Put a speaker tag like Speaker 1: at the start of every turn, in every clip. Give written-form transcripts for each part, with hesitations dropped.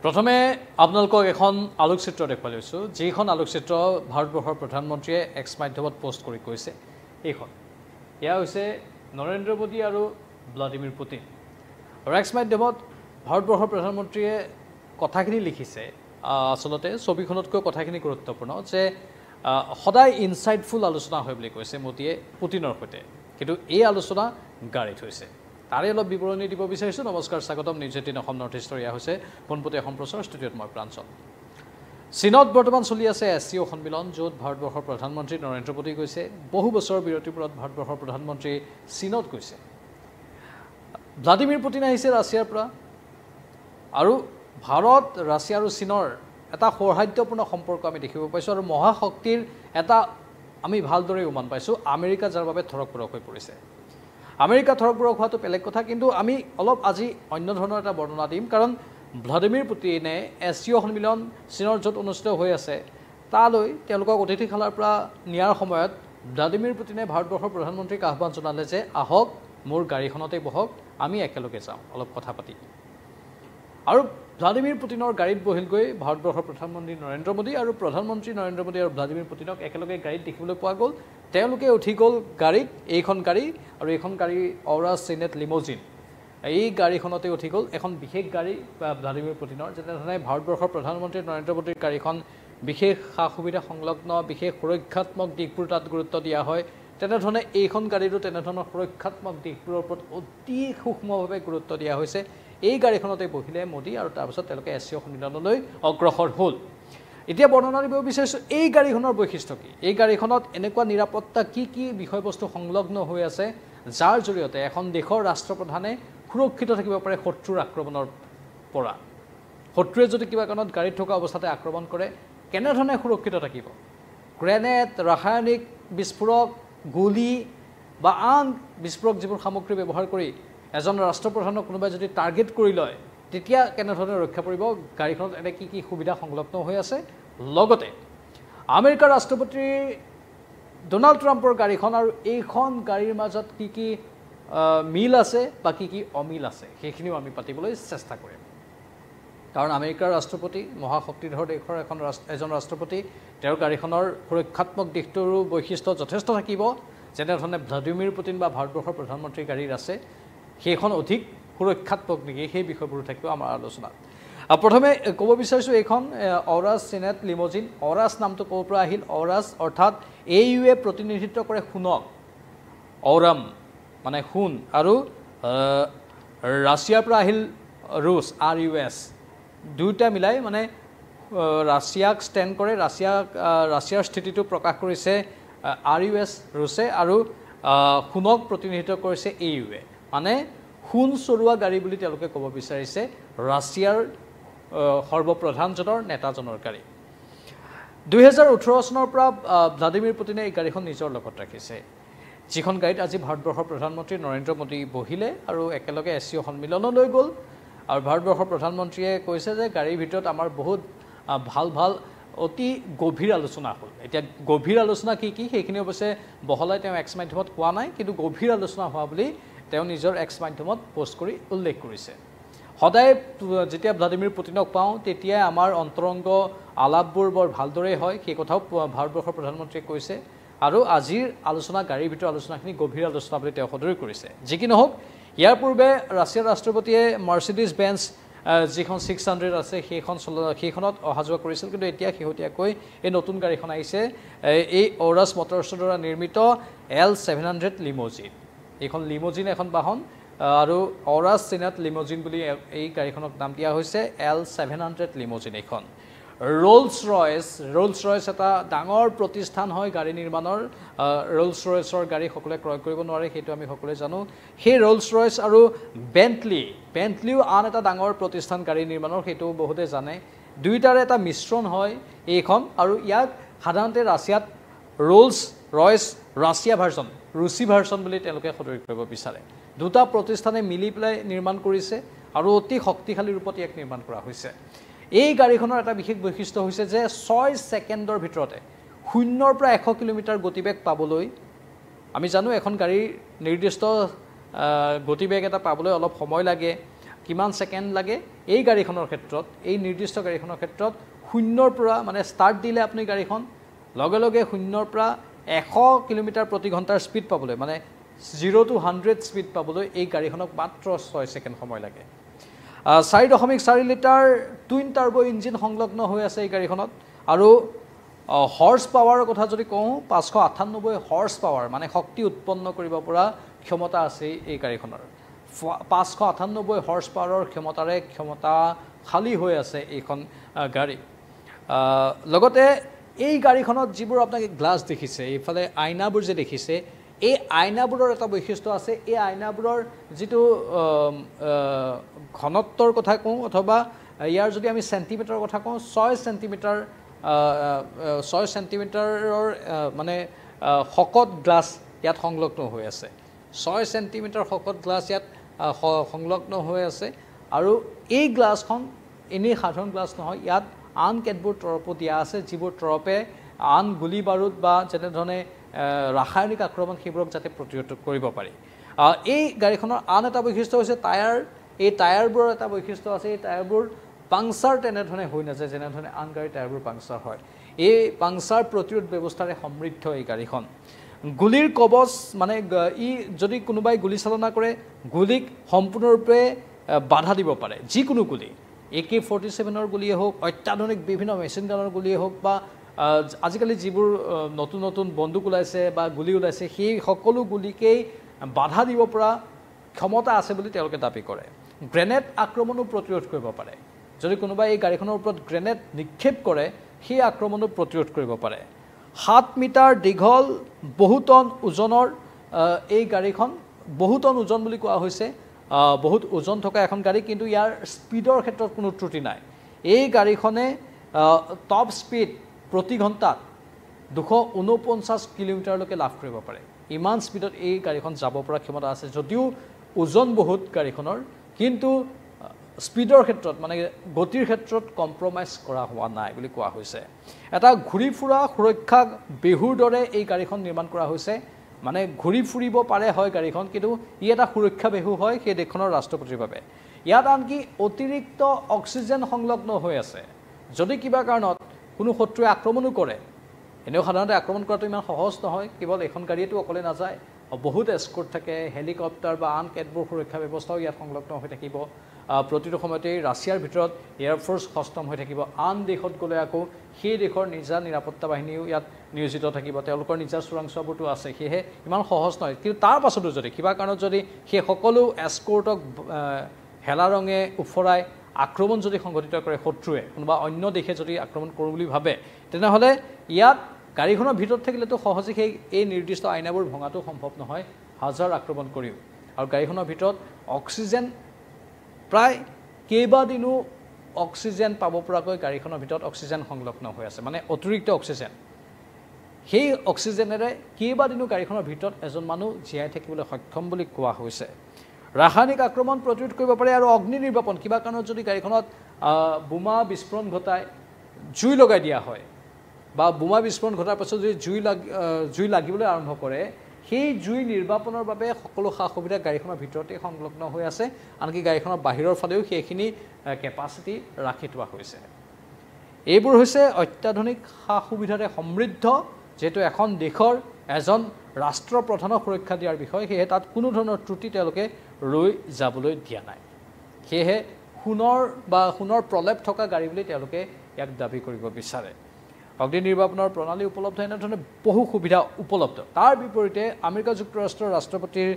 Speaker 1: প্ৰথমে আপোনালোকক এখন আলোকচিত্ৰ দেখুৱাই লৈছোঁ যিখন আলোকচিত্ৰ ভাৰতবৰ্ষৰ প্ৰধানমন্ত্ৰীয়ে এক্স মাধ্যমত পোষ্ট কৰি কৈছে এইখন এয়া হৈছে নৰেন্দ্ৰ মোদী আৰু ভ্লাদিমিৰ পুটিন আৰু এক্স মাধ্যমত ভাৰতবৰ্ষৰ প্ৰধানমন্ত্ৰীয়ে কথাখিনি লিখিছে আসলতে ছবিখনতকৈ কথাখিনি গুৰুত্বপূৰ্ণ যে সদায় ইনসাইটফুল আলোচনা হয় বুলি কৈছে মোদীয়ে পুটিনৰ সৈতে কিন্তু এই আলোচনা গাড়ীত হৈছে তাৰে অলপ বিৱৰণী দিব বিচাৰিছোঁ নমস্কাৰ স্বাগতম নিউজ 18 অসম নৰ্থ ইষ্টৰ ইয়া হৈছে পোনপটীয়া সম্প্ৰচাৰ ষ্টুডিঅ'ত মই প্ৰাঞ্চল চীনত বৰ্তমান চলি আছে এছচিঅ সন্মিলন য'ত ভাৰতবৰ্ষৰ প্ৰধানমন্ত্ৰী নৰেন্দ্ৰ মোদী গৈছে বহু বছৰৰ বিৰতিৰ পৰত ভাৰতবৰ্ষৰ প্ৰধানমন্ত্ৰী চীনত গৈছে ভ্লাদিমিৰ পুটিন আহিছে ৰাছিয়াৰ পৰা আৰু ভাৰত ৰাছিয়া আৰু চীনৰ এটা সৌহাৰ্দ্যপূৰ্ণ সম্পৰ্ক আমি দেখিব পাইছোঁ আৰু মহাশক্তিৰ এটা আমি ভালদৰে উমান পাইছোঁ আমেৰিকা যাৰ বাবে থৰক-বৰক হৈ পৰিছে আমেৰিকা থৰক-বৰক হোৱাটো বেলেগ কথা কিন্তু আমি অলপ আজি অন্য ধৰণৰ এটা বৰ্ণনা দিম কাৰণ ভ্লাদিমিৰ পুটিনে এছচিঅ সন্মিলন চীনৰ য'ত অনুষ্ঠিত হৈ আছে তালৈ তেওঁলোকক অতিথিশালাৰ পৰা নিয়াৰ সময়ত ভ্লাদিমিৰ পুটিনে ভাৰতবৰ্ষৰ প্ৰধানমন্ত্ৰীক আহ্বান জনালে যে আহক মোৰ গাড়ীখনতে বহক আমি একেলগে যাওঁ অলপ কথা পাতি আৰু ভ্লাদিমিৰ পুটিনৰ গাড়ীত বহিলগৈ ভাৰতবৰ্ষৰ প্ৰধানমন্ত্ৰী নৰেন্দ্ৰ মোদী আৰু প্ৰধানমন্ত্ৰী নৰেন্দ্ৰ মোদী আৰু ভ্লাদিমিৰ পুটিনক একেলগে গাড়ীত দেখিবলৈ পোৱা গ'ল তেওঁলোকে উঠি গ'ল গাড়ীত এইখন গাড়ী আৰু এইখন গাড়ী অৰাছ চিনেট লিমোজিন এই গাড়ীখনতে উঠি গ'ল এখন বিশেষ গাড়ী ভ্লাদিমিৰ পুটিনৰ যেনেধৰণে ভাৰতবৰ্ষৰ প্ৰধানমন্ত্ৰী নৰেন্দ্ৰ মোদীৰ গাড়ীখন বিশেষ সা সুবিধা সংলগ্ন বিশেষ সুৰক্ষাত্মক দিশবোৰ তাত গুৰুত্ব দিয়া হয় তেনেধৰণে এইখন গাড়ীৰো তেনেধৰণৰ সুৰক্ষাত্মক দিশবোৰৰ ওপৰত অতি সূক্ষ্মভাৱে গুৰুত্ব দিয়া হৈছে এই গাড়ীখনতে বহিলে মোদী আৰু তাৰপিছত তেওঁলোকে এছচিঅ সন্মিলনলৈ অগ্ৰসৰ হ'ল এতিয়া বৰ্ণনা দিব বিচাৰিছোঁ এই গাড়ীখনৰ বৈশিষ্ট্য কি এই গাড়ীখনত এনেকুৱা নিৰাপত্তা কি বিষয়বস্তু সংলগ্ন হৈ আছে যাৰ জৰিয়তে এখন দেশৰ ৰাষ্ট্ৰপ্ৰধানে সুৰক্ষিত থাকিব পাৰে শত্ৰুৰ আক্ৰমণৰ পৰা শত্ৰুৱে যদি কিবা কাৰণত গাড়ীত থকা অৱস্থাতে আক্ৰমণ কৰে কেনেধৰণে সুৰক্ষিত থাকিব গ্ৰেনেড ৰাসায়নিক বিস্ফোৰক গুলি বা আন বিস্ফোৰক যিবোৰ সামগ্ৰী ব্যৱহাৰ কৰি এজন ৰাষ্ট্ৰপ্ৰধানক কোনোবাই যদি টাৰ্গেট কৰি লয় তেতিয়া কেনেধৰণে ৰক্ষা পৰিব গাড়ীখনত এনে কি সুবিধা সংলগ্ন হৈ আছে লগতে আমেৰিকাৰ ৰাষ্ট্ৰপতি ডোনাল্ড ট্ৰাম্পৰ গাড়ীখন আৰু এইখন গাড়ীৰ মাজত কি মিল আছে বা কি অমিল আছে সেইখিনিও আমি পাতিবলৈ চেষ্টা কৰিম কাৰণ আমেৰিকাৰ ৰাষ্ট্ৰপতি মহাশক্তিধৰ দেশৰ এজন ৰাষ্ট্ৰপতি তেওঁৰ গাড়ীখনৰ সুৰক্ষাত্মক দিশটোৰো বৈশিষ্ট্য যথেষ্ট থাকিব যেনেধৰণে ভ্লাদিমিৰ পুটিন বা ভাৰতবৰ্ষৰ প্ৰধানমন্ত্ৰীৰ গাড়ীৰ আছে সেইখন অধিক সুৰক্ষাত্মক নেকি সেই বিষয়বোৰো থাকিব আমাৰ আলোচনাত প্ৰথমে ক'ব বিচাৰিছোঁ এইখন অৰাছ চিনেট লিমোজিন অৰাছ নামটো ক'ৰ পৰা আহিল অৰাছ অৰ্থাৎ AUৱে প্ৰতিনিধিত্ব কৰে সোণক অৰাম মানে সোণ আৰু ৰাছিয়াৰ পৰা আহিল ৰুছ RUS দুয়োটা মিলাই মানে ৰাছিয়াক ষ্টেণ্ড কৰে ৰাছিয়াৰ স্থিতিটো প্ৰকাশ কৰিছে RUS ৰুছে আৰু সোণক প্ৰতিনিধিত্ব কৰিছে AUৱে মানে সোণ চলোৱা গাড়ী বুলি তেওঁলোকে ক'ব বিচাৰিছে ৰাছিয়াৰ সৰ্বপ্ৰধানজনৰ নেতাজনৰ গাড়ী 2018 চনৰ পৰা ভ্লাদিমিৰ পুটিনে এই গাড়ীখন নিজৰ লগত ৰাখিছে যিখন গাড়ীত আজি ভাৰতবৰ্ষৰ প্ৰধানমন্ত্ৰী নৰেন্দ্ৰ মোদী বহিলে আৰু একেলগে এছচিঅ সন্মিলনলৈ গ'ল আৰু ভাৰতবৰ্ষৰ প্ৰধানমন্ত্ৰীয়ে কৈছে যে গাড়ীৰ ভিতৰত আমাৰ বহুত ভাল অতি গভীৰ আলোচনা হ'ল এতিয়া গভীৰ আলোচনা কি সেইখিনি অৱশ্যে বহলাই তেওঁ এক্স মাধ্যমত কোৱা নাই কিন্তু গভীৰ আলোচনা হোৱা বুলি তেওঁ নিজৰ এক্স মাধ্যমত পোষ্ট কৰি উল্লেখ কৰিছে সদায় যেতিয়া ভ্লাদিমিৰ পুটিনক পাওঁ তেতিয়াই আমাৰ অন্তৰংগ আলাপবোৰ বৰ ভালদৰে হয় সেই কথাও ভাৰতবৰ্ষৰ প্ৰধানমন্ত্ৰীয়ে কৈছে আৰু আজিৰ আলোচনা গাড়ীৰ ভিতৰৰ আলোচনাখিনি গভীৰ আলোচনা বুলি তেওঁ সদৰি কৰিছে যি কি নহওক ইয়াৰ পূৰ্বে ৰাছিয়াৰ ৰাষ্ট্ৰপতিয়ে মাৰ্চিডিজ বেঞ্চ যিখন 600 আছে সেইখনত অহা যোৱা কৰিছিল কিন্তু এতিয়া শেহতীয়াকৈ এই নতুন গাড়ীখন আহিছে এই অৰাছ মটৰ্ছৰ দ্বাৰা নিৰ্মিত L700 লিমোজিন এইখন লিমোজিন এখন বাহন আৰু অৰাছ চিনেট লিমোজিন বুলি এই গাড়ীখনক নাম দিয়া হৈছে L700 লিমোজিন এইখন ৰোলছ ৰয়েছ এটা ডাঙৰ প্ৰতিষ্ঠান হয় গাড়ী নিৰ্মাণৰ ৰোলছ ৰয়েছৰ গাড়ী সকলোৱে ক্ৰয় কৰিব নোৱাৰে সেইটো আমি সকলোৱে জানো সেই ৰোলছ ৰয়েছ আৰু বেন্টলিও আন এটা ডাঙৰ প্ৰতিষ্ঠান গাড়ী নিৰ্মাণৰ সেইটো বহুতে জানে দুইটাৰে এটা মিশ্ৰণ হয় এইখন আৰু ইয়াক সাধাৰণতে ৰাছিয়াত ৰোলছ ৰয়েছ ৰাছিয়া ভাৰ্জন ৰুচি ভাৰ্জন বুলি তেওঁলোকে সদৰি কৰিব বিচাৰে দুটা প্ৰতিষ্ঠানে মিলি পেলাই নিৰ্মাণ কৰিছে আৰু অতি শক্তিশালী ৰূপত ইয়াক নিৰ্মাণ কৰা হৈছে এই গাড়ীখনৰ এটা বিশেষ বৈশিষ্ট্য হৈছে যে 6 ছেকেণ্ডৰ ভিতৰতে 0 পৰা 100 কিলোমিটাৰ গতিবেগ পাবলৈ আমি জানো এখন গাড়ীৰ নিৰ্দিষ্ট গতিবেগ এটা পাবলৈ অলপ সময় লাগে কিমান ছেকেণ্ড লাগে এই গাড়ীখনৰ ক্ষেত্ৰত এই নিৰ্দিষ্ট গাড়ীখনৰ ক্ষেত্ৰত শূন্যৰ পৰা মানে ষ্টাৰ্ট দিলে আপুনি গাড়ীখন লগে লগে শূন্যৰ পৰা 100 কিলোমিটাৰ প্ৰতি ঘণ্টাৰ স্পীড পাবলৈ মানে 0 to 100 স্পীড পাবলৈ এই গাড়ীখনক মাত্ৰ 6 ছেকেণ্ড সময় লাগে 4.4 লিটাৰ টুইন টাৰ্বো ইঞ্জিন সংলগ্ন হৈ আছে এই গাড়ীখনত আৰু হৰ্চ পাৱাৰৰ কথা যদি কওঁ 598 হৰ্চ পাৱাৰ মানে শক্তি উৎপন্ন কৰিব পৰা ক্ষমতা আছে এই গাড়ীখনৰ 598 হৰ্চ পাৱাৰৰ ক্ষমতাৰে ক্ষমতাশালী হৈ আছে এইখন গাড়ী লগতে এই গাড়ীখনত যিবোৰ আপোনাক গ্লাছ দেখিছে এইফালে আইনাবোৰ যে দেখিছে এই আইনাবোৰৰ এটা বৈশিষ্ট্য আছে এই আইনাবোৰৰ যিটো ঘনত্বৰ কথা কওঁ অথবা ইয়াৰ যদি আমি সেন্টিমিটাৰৰ কথা কওঁ 6 সেন্টিমিটাৰ 6 সেন্টিমিটাৰৰ মানে শকত গ্লাছ ইয়াত সংলগ্ন হৈ আছে 6 সেন্টিমিটাৰ শকত গ্লাছ ইয়াত সংলগ্ন হৈ আছে আৰু এই গ্লাছখন এনেই সাধাৰণ গ্লাছ নহয় ইয়াত আন কেতবোৰ তৰপো দিয়া আছে যিবোৰ তৰপে আন গুলি বাৰুদ বা যেনেধৰণে ৰাসায়নিক আক্ৰমণ সেইবোৰক যাতে প্ৰতিৰোধ কৰিব পাৰি এই গাড়ীখনৰ আন এটা বৈশিষ্ট্য হৈছে টায়াৰ এই টায়াৰবোৰৰ এটা বৈশিষ্ট্য আছে এই টায়াৰবোৰ পাংচাৰ তেনেধৰণে হৈ নাযায় যেনেধৰণে আন গাড়ীৰ টায়াৰবোৰ পাংচাৰ হয় এই পাংচাৰ প্ৰতিৰোধ ব্যৱস্থাৰে সমৃদ্ধ এই গাড়ীখন গুলিৰ কবচ মানে ই যদি কোনোবাই গুলি চালনা কৰে গুলিক সম্পূৰ্ণৰূপে বাধা দিব পাৰে যিকোনো গুলি AK-47ৰ গুলিয়ে হওক অত্যাধুনিক বিভিন্ন মেচিন গানৰ গুলিয়ে হওক বা আজিকালি যিবোৰ নতুন নতুন বন্দুক ওলাইছে বা গুলি ওলাইছে সেই সকলো গুলিকেই বাধা দিব পৰা ক্ষমতা আছে বুলি তেওঁলোকে দাবী কৰে গ্ৰেনেড আক্ৰমণো প্ৰতিৰোধ কৰিব পাৰে যদি কোনোবাই এই গাড়ীখনৰ ওপৰত গ্ৰেনেড নিক্ষেপ কৰে সেই আক্ৰমণো প্ৰতিৰোধ কৰিব পাৰে 7 মিটাৰ দীঘল বহু টন ওজনৰ এই গাড়ীখন বহু টন ওজন বুলি কোৱা হৈছে বহুত ওজন থকা এখন গাড়ী কিন্তু ইয়াৰ স্পীডৰ ক্ষেত্ৰত কোনো ত্ৰুটি নাই এই গাড়ীখনে টপ স্পীড প্ৰতি ঘণ্টাত 249 কিলোমিটাৰলৈকে লাভ কৰিব পাৰে ইমান স্পীডত এই গাড়ীখন যাব পৰা ক্ষমতা আছে যদিও ওজন বহুত গাড়ীখনৰ কিন্তু স্পীডৰ ক্ষেত্ৰত মানে গতিৰ ক্ষেত্ৰত কম্প্ৰমাইজ কৰা হোৱা নাই বুলি কোৱা হৈছে এটা ঘূৰি ফুৰা সুৰক্ষা বেহুৰ দৰে এই গাড়ীখন নিৰ্মাণ কৰা হৈছে মানে ঘূৰি ফুৰিব পাৰে হয় গাড়ীখন কিন্তু ই এটা সুৰক্ষা বেহু হয় সেই দেশখনৰ ৰাষ্ট্ৰপতিৰ বাবে ইয়াত আনকি অতিৰিক্ত অক্সিজেন সংলগ্ন হৈ আছে যদি কিবা কাৰণত কোনো শত্ৰুৱে আক্ৰমণো কৰে এনেও সাধাৰণতে আক্ৰমণ কৰাটো ইমান সহজ নহয় কেৱল এখন গাড়ীটো অকলে নাযায় বহুত এস্কৰ্ট থাকে হেলিকপ্টাৰ বা আন কেতবোৰ সুৰক্ষা ব্যৱস্থাও ইয়াত সংলগ্ন হৈ থাকিব প্ৰতিটো সময়তে ৰাছিয়াৰ ভিতৰত এয়াৰফোৰ্স সষ্টম হৈ থাকিব আন দেশত গলে আকৌ সেই দেশৰ নিজা নিৰাপত্তা বাহিনীও ইয়াত নিয়োজিত থাকিব তেওঁলোকৰ নিজা চোৰাংচোৱাবোৰটো আছে সেয়ে ইমান সহজ নহয় কিন্তু তাৰ পাছতো যদি কিবা কাৰণত যদি সেই সকলো এস্কৰ্টক হেলা ৰঙে উফৰাই আক্ৰমণ যদি সংঘটিত কৰে শত্ৰুৱে কোনোবা অন্য দেশে যদি আক্ৰমণ কৰোঁ বুলি ভাবে তেনেহলে ইয়াত গাড়ীখনৰ ভিতৰত থাকিলেতো সহজে সেই এই নিৰ্দিষ্ট আইনাবোৰ ভঙাটো সম্ভৱ নহয় হাজাৰ আক্ৰমণ কৰিও আৰু গাড়ীখনৰ ভিতৰত অক্সিজেন প্ৰায় কেইবাদিনো অক্সিজেন পাব পৰাকৈ গাড়ীখনৰ ভিতৰত অক্সিজেন সংলগ্ন হৈ আছে মানে অতিৰিক্ত অক্সিজেন সেই অক্সিজেনেৰে কেইবাদিনো গাড়ীখনৰ ভিতৰত এজন মানুহ জীয়াই থাকিবলৈ সক্ষম বুলি কোৱা হৈছে ৰাসায়নিক আক্ৰমণ প্ৰতিৰোধ কৰিব পাৰে আৰু অগ্নি নিৰ্বাপন কিবা কাৰণত যদি গাড়ীখনত বোমা বিস্ফোৰণ ঘটায় জুই লগাই দিয়া হয় বা বোমা বিস্ফোৰণ ঘটাৰ পাছত যদি জুই লাগিবলৈ আৰম্ভ কৰে সেই জুই নিৰ্বাপনৰ বাবে সকলো সা সুবিধা গাড়ীখনৰ ভিতৰতে সংলগ্ন হৈ আছে আনকি গাড়ীখনৰ বাহিৰৰ ফালেও সেইখিনি কেপাচিটি ৰাখি থোৱা হৈছে এইবোৰ হৈছে অত্যাধুনিক সা সুবিধাৰে সমৃদ্ধ যেটো এখন দেশৰ এজন ৰাষ্ট্ৰপ্ৰধানক সুৰক্ষা দিয়াৰ বিষয় সেয়ে তাত কোনো ধৰণৰ ত্ৰুটি তেওঁলোকে ৰৈ যাবলৈ দিয়া নাই সেয়ে সোণৰ প্ৰলেপ থকা গাড়ী বুলি তেওঁলোকে ইয়াক দাবী কৰিব বিচাৰে অগ্নি নিৰ্বাপনৰ প্ৰণালী উপলব্ধ এনেধৰণে বহু সুবিধা উপলব্ধ তাৰ বিপৰীতে আমেৰিকা যুক্তৰাষ্ট্ৰৰ ৰাষ্ট্ৰপতিৰ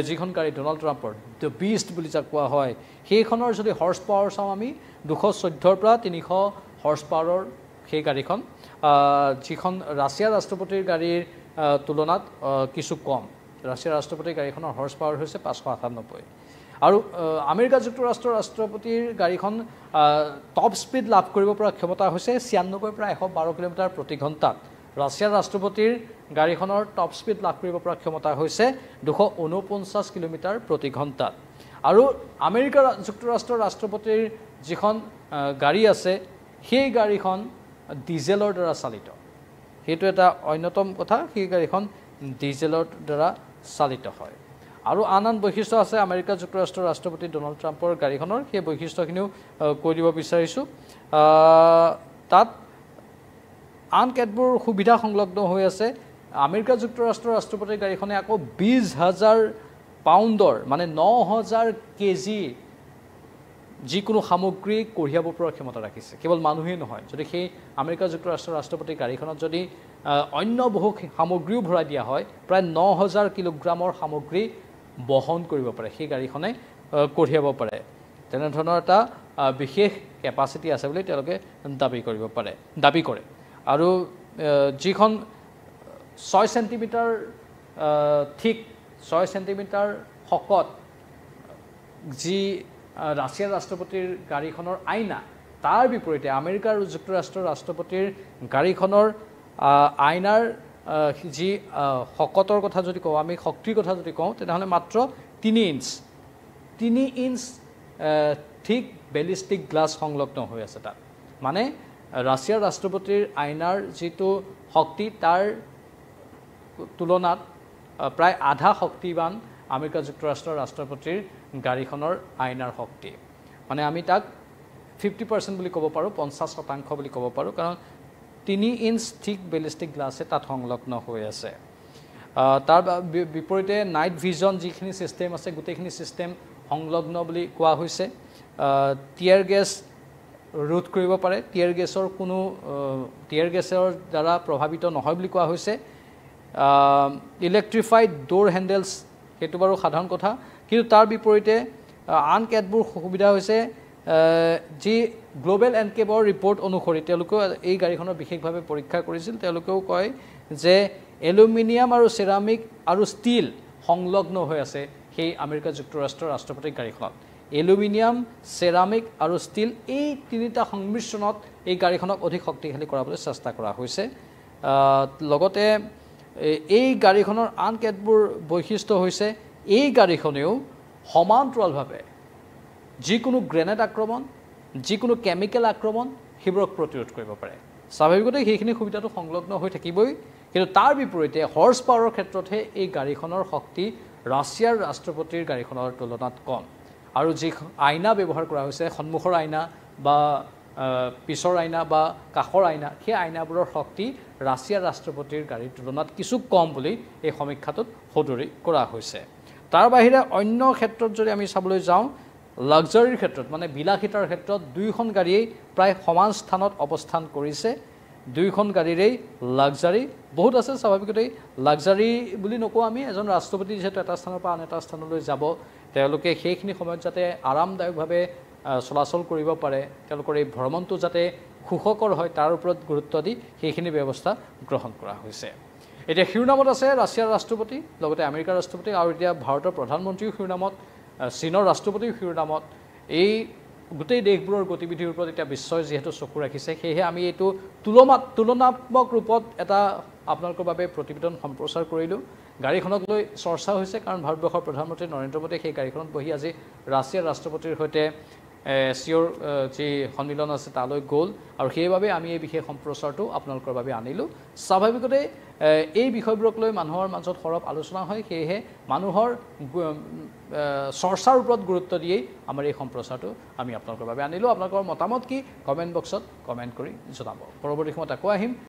Speaker 1: যিখন গাড়ী ডোনাল্ড ট্ৰাম্পৰ দ্য বিষ্ট বুলি যাক কোৱা হয় সেইখনৰ যদি হৰ্চ পাৱাৰ চাওঁ আমি 214 পৰা 300 হৰ্চ পাৱাৰৰ সেই গাড়ীখন যিখন ৰাছিয়াৰ ৰাষ্ট্ৰপতিৰ গাড়ীৰ তুলনাত কিছু কম ৰাছিয়াৰ ৰাষ্ট্ৰপতিৰ গাড়ীখনৰ হৰ্চ পাৱাৰ হৈছে 598 আৰু আমেৰিকা যুক্তৰাষ্ট্ৰৰ ৰাষ্ট্ৰপতিৰ গাড়ীখন টপ স্পীড লাভ কৰিব পৰা ক্ষমতা হৈছে 96 পৰা 112 কিলোমিটাৰ প্ৰতি ঘণ্টাত ৰাছিয়াৰ ৰাষ্ট্ৰপতিৰ গাড়ীখনৰ টপ স্পীড লাভ কৰিব পৰা ক্ষমতা হৈছে 249 কিলোমিটাৰ প্ৰতি ঘণ্টাত আৰু আমেৰিকা যুক্তৰাষ্ট্ৰৰ ৰাষ্ট্ৰপতিৰ যিখন গাড়ী আছে সেই গাড়ীখন ডিজেলৰ দ্বাৰা চালিত সেইটো এটা অন্যতম কথা সেই গাড়ীখন ডিজেলৰ দ্বাৰা চালিত হয় আৰু আন বৈশিষ্ট্য আছে আমেৰিকা যুক্তৰাষ্ট্ৰৰ ৰাষ্ট্ৰপতি ডনাল্ড ট্ৰাম্পৰ গাড়ীখনৰ সেই বৈশিষ্ট্যখিনিও কৈ দিব বিচাৰিছোঁ তাত আন কেতবোৰ সুবিধা সংলগ্ন হৈ আছে আমেৰিকা যুক্তৰাষ্ট্ৰৰ ৰাষ্ট্ৰপতিৰ গাড়ীখনে আকৌ 20,000 পাউণ্ডৰ মানে 9,000 কেজি যিকোনো সামগ্ৰী কঢ়িয়াব পৰাৰ ক্ষমতা ৰাখিছে কেৱল মানুহেই নহয় যদি সেই আমেৰিকা যুক্তৰাষ্ট্ৰৰ ৰাষ্ট্ৰপতিৰ গাড়ীখনত যদি অন্য বহু সামগ্ৰীও ভৰাই দিয়া হয় প্ৰায় 9,000 কিলোগ্ৰামৰ সামগ্ৰী বহন কৰিব পাৰে সেই গাড়ীখনে কঢ়িয়াব পাৰে তেনেধৰণৰ এটা বিশেষ কেপাচিটি আছে বুলি তেওঁলোকে দাবী কৰে আৰু যিখন 6 সেণ্টিমিটাৰ ঠিক 6 সেণ্টিমিটাৰ শকত যি ৰাছিয়াৰ ৰাষ্ট্ৰপতিৰ গাড়ীখনৰ আইনা তাৰ বিপৰীতে আমেৰিকা যুক্তৰাষ্ট্ৰৰ ৰাষ্ট্ৰপতিৰ গাড়ীখনৰ আইনাৰ যি শকতৰ কথা যদি কওঁ আমি শক্তিৰ কথা যদি কওঁ তেনেহ'লে মাত্ৰ 3 ইঞ্চ ঠিক বেলিষ্টিক গ্লাছ সংলগ্ন হৈ আছে তাত মানে ৰাছিয়াৰ ৰাষ্ট্ৰপতিৰ আইনাৰ যিটো শক্তি তাৰ তুলনাত প্ৰায় আধা শক্তিবান আমেৰিকা যুক্তৰাষ্ট্ৰৰ ৰাষ্ট্ৰপতিৰ গাড়ীখনৰ আইনাৰ শক্তি মানে আমি তাক 50% বুলি ক'ব পাৰোঁ 50% বুলি ক'ব পাৰোঁ কাৰণ 3 ইঞ্চ ঠিক বেলিষ্টিক গ্লাছে তাত সংলগ্ন হৈ আছে তাৰ বিপৰীতে নাইট ভিজন যিখিনি চিষ্টেম আছে গোটেইখিনি চিষ্টেম সংলগ্ন বুলি কোৱা হৈছে টিয়াৰ গেছ ৰোধ কৰিব পাৰে টিয়াৰ গেছৰ দ্বাৰা প্ৰভাৱিত নহয় বুলি কোৱা হৈছে ইলেক্ট্ৰিফাইড ডোৰ হেণ্ডেলছ সেইটো বাৰু সাধাৰণ কথা কিন্তু তাৰ বিপৰীতে আন কেতবোৰ সুবিধা হৈছে যি গ্লোবেল এনকেবৰ ৰিপৰ্ট অনুসৰি তেওঁলোকেও এই গাড়ীখনৰ বিশেষভাৱে পৰীক্ষা কৰিছিল তেওঁলোকেও কয় যে এলুমিনিয়াম আৰু চেৰামিক আৰু ষ্টীল সংলগ্ন হৈ আছে সেই আমেৰিকা যুক্তৰাষ্ট্ৰৰ ৰাষ্ট্ৰপতিৰ গাড়ীখনত এলুমিনিয়াম চেৰামিক আৰু ষ্টীল এই তিনিটা সংমিশ্ৰণত এই গাড়ীখনক অধিক শক্তিশালী কৰাবলৈ চেষ্টা কৰা হৈছে লগতে এই গাড়ীখনৰ আন কেতবোৰ বৈশিষ্ট্য হৈছে এই গাড়ীখনেও সমান্তৰালভাৱে যিকোনো গ্ৰেনেড আক্ৰমণ যিকোনো কেমিকেল আক্ৰমণ সেইবোৰক প্ৰতিৰোধ কৰিব পাৰে স্বাভাৱিকতে সেইখিনি সুবিধাটো সংলগ্ন হৈ থাকিবই কিন্তু তাৰ বিপৰীতে হৰ্চ পাৱাৰৰ ক্ষেত্ৰতহে এই গাড়ীখনৰ শক্তি ৰাছিয়াৰ ৰাষ্ট্ৰপতিৰ গাড়ীখনৰ তুলনাত কম আৰু যি আইনা ব্যৱহাৰ কৰা হৈছে সন্মুখৰ আইনা বা পিছৰ আইনা বা কাষৰ আইনা সেই আইনাবোৰৰ শক্তি ৰাছিয়াৰ ৰাষ্ট্ৰপতিৰ গাড়ীৰ তুলনাত কিছু কম বুলি এই সমীক্ষাটোত সদৰি কৰা হৈছে তাৰ বাহিৰে অন্য ক্ষেত্ৰত যদি আমি চাবলৈ যাওঁ লাক্সাৰীৰ ক্ষেত্ৰত মানে বিলাসিতাৰ ক্ষেত্ৰত দুয়োখন গাড়ীয়ে প্ৰায় সমান স্থানত অৱস্থান কৰিছে দুয়োখন গাড়ীৰেই লাক্সাৰী বহুত আছে স্বাভাৱিকতেই লাক্সাৰী বুলি নকওঁ আমি এজন ৰাষ্ট্ৰপতি যেহেতু এটা স্থানৰ পৰা আন এটা স্থানলৈ যাব তেওঁলোকে সেইখিনি সময়ত যাতে আৰামদায়কভাৱে চলাচল কৰিব পাৰে তেওঁলোকৰ এই ভ্ৰমণটো যাতে সুখকৰ হয় তাৰ ওপৰত গুৰুত্ব দি সেইখিনি ব্যৱস্থা গ্ৰহণ কৰা হৈছে এতিয়া শিৰোনামত আছে ৰাছিয়াৰ ৰাষ্ট্ৰপতি লগতে আমেৰিকাৰ ৰাষ্ট্ৰপতি আৰু এতিয়া ভাৰতৰ প্ৰধানমন্ত্ৰীও শিৰোনামত চীনৰ ৰাষ্ট্ৰপতিও শিৰোনামত এই গোটেই দেশবোৰৰ গতিবিধিৰ ওপৰত এতিয়া বিশ্বই যিহেতু চকু ৰাখিছে সেয়েহে আমি এইটো তুলনাত্মক ৰূপত এটা আপোনালোকৰ বাবে প্ৰতিবেদন সম্প্ৰচাৰ কৰিলোঁ গাড়ীখনক লৈ চৰ্চা হৈছে কাৰণ ভাৰতবৰ্ষৰ প্ৰধানমন্ত্ৰী নৰেন্দ্ৰ মোদীয়ে সেই গাড়ীখনত বহি আজি ৰাছিয়াৰ ৰাষ্ট্ৰপতিৰ সৈতে চিঅ'ৰ যি সন্মিলন আছে তালৈ গ'ল আৰু সেইবাবে আমি এই বিশেষ সম্প্ৰচাৰটো আপোনালোকৰ বাবে আনিলোঁ স্বাভাৱিকতে এই বিষয়বোৰক লৈ মানুহৰ মাজত সৰব আলোচনা হয় সেয়েহে মানুহৰ চৰ্চাৰ ওপৰত গুৰুত্ব দিয়েই আমাৰ এই সম্প্ৰচাৰটো আমি আপোনালোকৰ বাবে আনিলোঁ আপোনালোকৰ মতামত কি কমেণ্ট বক্সত কমেণ্ট কৰি জনাব পৰৱৰ্তী সময়ত আকৌ আহিম